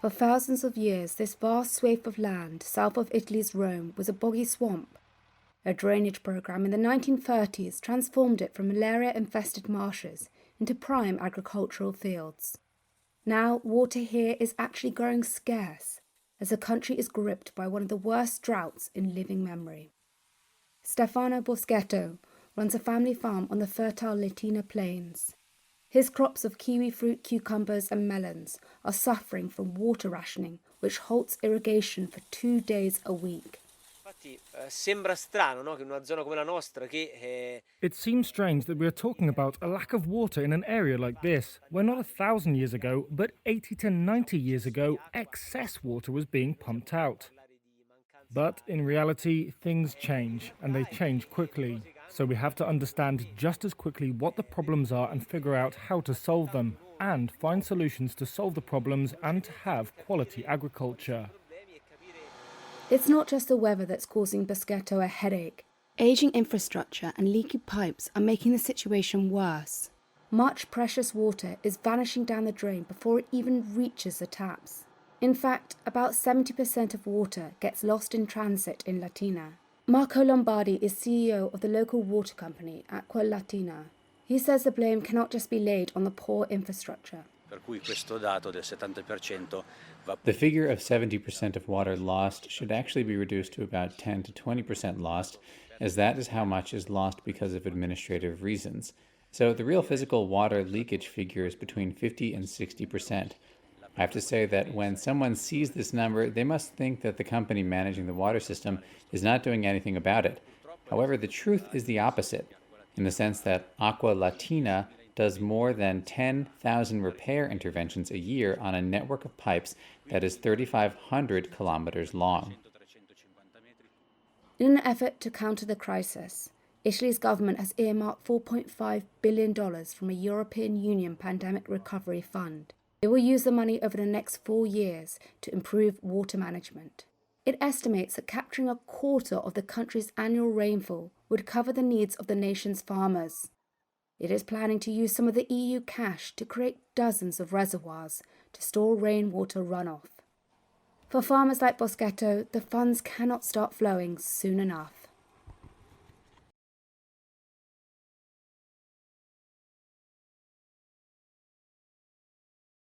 For thousands of years, this vast swathe of land south of Italy's Rome was a boggy swamp. A drainage program in the 1930s transformed it from malaria-infested marshes into prime agricultural fields. Now, water here is actually growing scarce, as the country is gripped by one of the worst droughts in living memory. Stefano Boschetto runs a family farm on the fertile Latina plains. His crops of kiwi fruit, cucumbers and melons are suffering from water rationing, which halts irrigation for 2 days a week. It seems strange that we are talking about a lack of water in an area like this, where not 1,000 years ago, but 80 to 90 years ago, excess water was being pumped out. But in reality, things change, and they change quickly. So we have to understand just as quickly what the problems are and figure out how to solve them, and find solutions to solve the problems and to have quality agriculture. It's not just the weather that's causing Boschetto a headache. Aging infrastructure and leaky pipes are making the situation worse. Much precious water is vanishing down the drain before it even reaches the taps. In fact, about 70% of water gets lost in transit in Latina. Marco Lombardi is CEO of the local water company, INQUIRER.net. He says the blame cannot just be laid on the poor infrastructure. The figure of 70% of water lost should actually be reduced to about 10 to 20% lost, as that is how much is lost because of administrative reasons. So the real physical water leakage figure is between 50 and 60%. I have to say that when someone sees this number, they must think that the company managing the water system is not doing anything about it. However, the truth is the opposite, in the sense that Aqua Latina does more than 10,000 repair interventions a year on a network of pipes that is 3,500 kilometers long. In an effort to counter the crisis, Italy's government has earmarked $4.5 billion from a European Union pandemic recovery fund. It will use the money over the next 4 years to improve water management. It estimates that capturing a quarter of the country's annual rainfall would cover the needs of the nation's farmers. It is planning to use some of the EU cash to create dozens of reservoirs to store rainwater runoff. For farmers like Boschetto, the funds cannot start flowing soon enough.